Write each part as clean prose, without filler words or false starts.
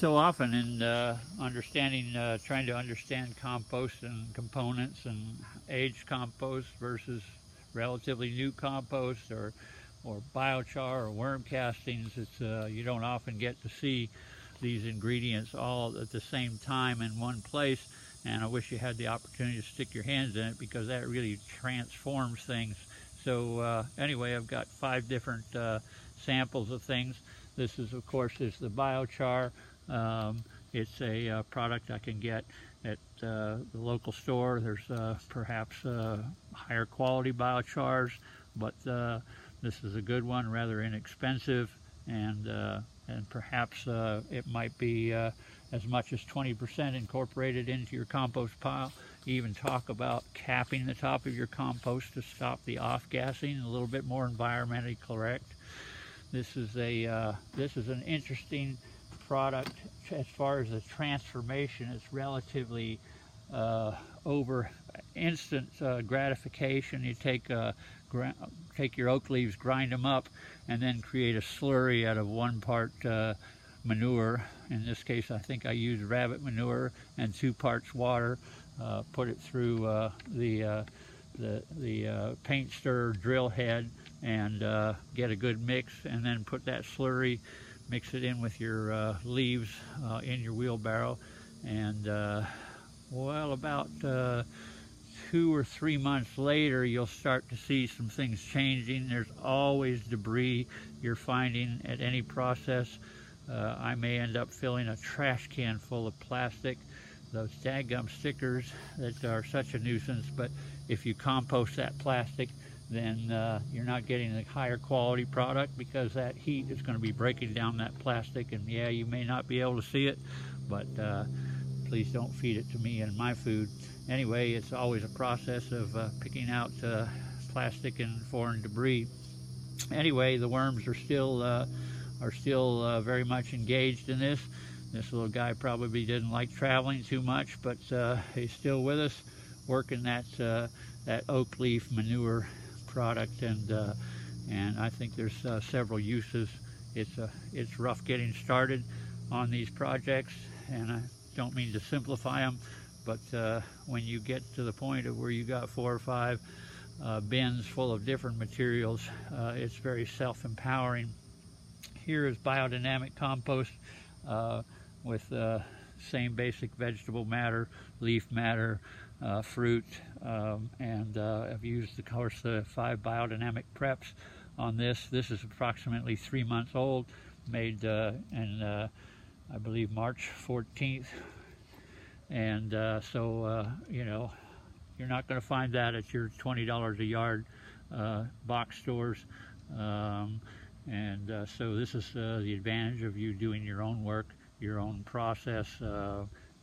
So often in trying to understand compost and components and aged compost versus relatively new compost or biochar or worm castings, you don't often get to see these ingredients all at the same time in one place. And I wish you had the opportunity to stick your hands in it, because that really transforms things. So anyway, I've got 5 different samples of things. This is, of course, is the biochar. It's a product I can get at the local store. There's perhaps higher quality biochars, but this is a good one, rather inexpensive, and perhaps it might be as much as 20% incorporated into your compost pile. You even talk about capping the top of your compost to stop the off-gassing, a little bit more environmentally correct. This is an interesting product as far as the transformation. It's relatively over instant gratification. You take your oak leaves, grind them up, and then create a slurry out of 1 part manure. In this case, I think I used rabbit manure, and 2 parts water. Put it through the paint stir drill head and get a good mix, and then put that slurry, mix it in with your leaves in your wheelbarrow, and well, about 2 or 3 months later, you'll start to see some things changing. There's always debris you're finding at any process. I may end up filling a trash can full of plastic, those daggum stickers that are such a nuisance. But if you compost that plastic, then you're not getting a higher quality product, because that heat is going to be breaking down that plastic. And yeah, you may not be able to see it, but please don't feed it to me and my food. Anyway, it's always a process of picking out plastic and foreign debris. Anyway, the worms are still very much engaged in this. This little guy probably didn't like traveling too much, but he's still with us, working that oak leaf manure product, and I think there's several uses. It's rough getting started on these projects, and I don't mean to simplify them, but when you get to the point of where you got 4 or 5 bins full of different materials, it's very self-empowering. Here is biodynamic compost with same basic vegetable matter, leaf matter, fruit, and I've used, of course, the 5 biodynamic preps on this. This is approximately 3 months old, made in I believe March 14th, and so you know, you're not going to find that at your $20 a yard box stores. So this is the advantage of you doing your own work, your own process,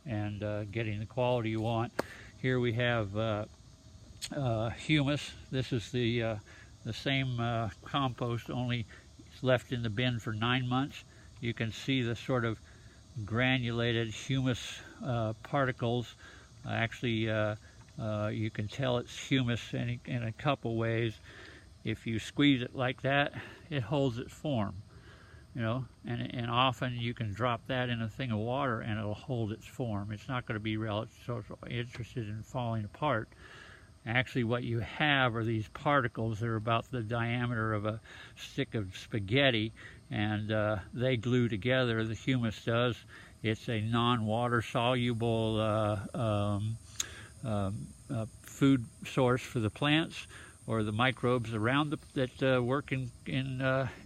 and getting the quality you want. Here we have humus. This is the same compost, only it's left in the bin for 9 months. You can see the sort of granulated humus particles. Actually, you can tell it's humus in a couple ways. If you squeeze it like that, it holds its form, you know, and often you can drop that in a thing of water and it'll hold its form. It's not going to be real interested in falling apart. Actually, what you have are these particles that are about the diameter of a stick of spaghetti, and they glue together. The humus does. It's a non-water soluble food source for the plants, or the microbes around that work in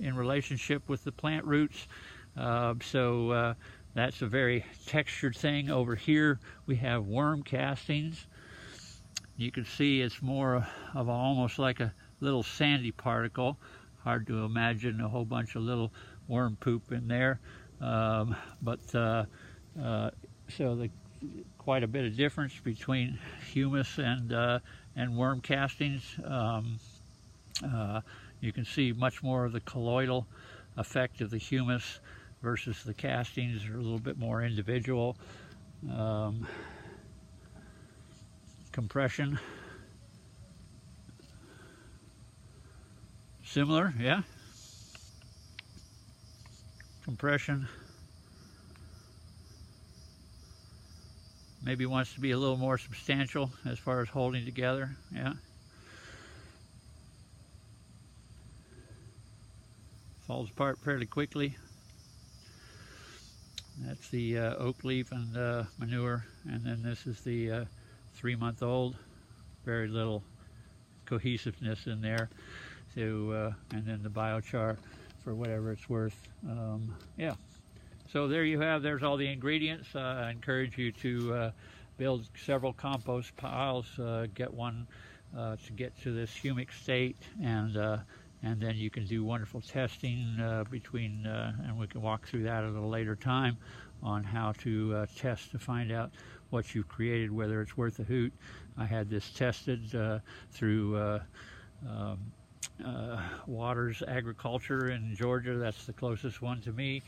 relationship with the plant roots. So that's a very textured thing. Over here we have worm castings. You can see it's more of almost like a little sandy particle. Hard to imagine a whole bunch of little worm poop in there. So quite a bit of difference between humus and worm castings. You can see much more of the colloidal effect of the humus versus the castings are a little bit more individual. Compression, similar, yeah. Compression, maybe wants to be a little more substantial as far as holding together. Yeah. Falls apart fairly quickly. That's the oak leaf and manure, and then this is the 3-month-old. Very little cohesiveness in there. So, and then the biochar for whatever it's worth. Yeah. So there you have. There's all the ingredients. I encourage you to build several compost piles. Get one to get to this humic state, and then you can do wonderful testing between, and we can walk through that at a later time on how to test to find out what you've created, whether it's worth a hoot. I had this tested through Waters Agriculture in Georgia. That's the closest one to me.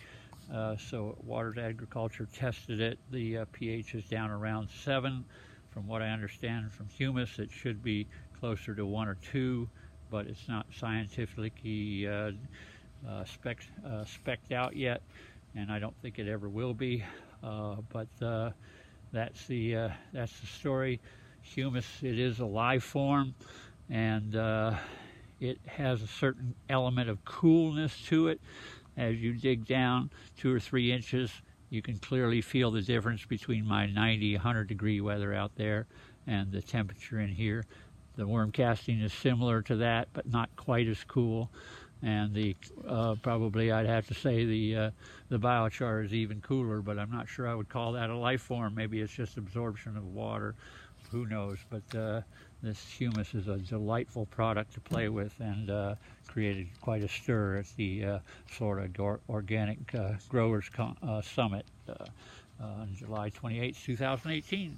So Waters Agriculture tested it. The pH is down around 7. From what I understand from Humus, it should be closer to 1 or 2. But it's not scientifically spec'd out yet, and I don't think it ever will be. But that's the story. Humus, it is a life form, and it has a certain element of coolness to it. As you dig down 2 or 3 inches, you can clearly feel the difference between my 90, 100 degree weather out there and the temperature in here. The worm casting is similar to that, but not quite as cool. And the probably I'd have to say the biochar is even cooler, but I'm not sure I would call that a life form. Maybe it's just absorption of water. Who knows? But this humus is a delightful product to play with, and created quite a stir at the Florida Organic Growers Summit on July 28, 2018.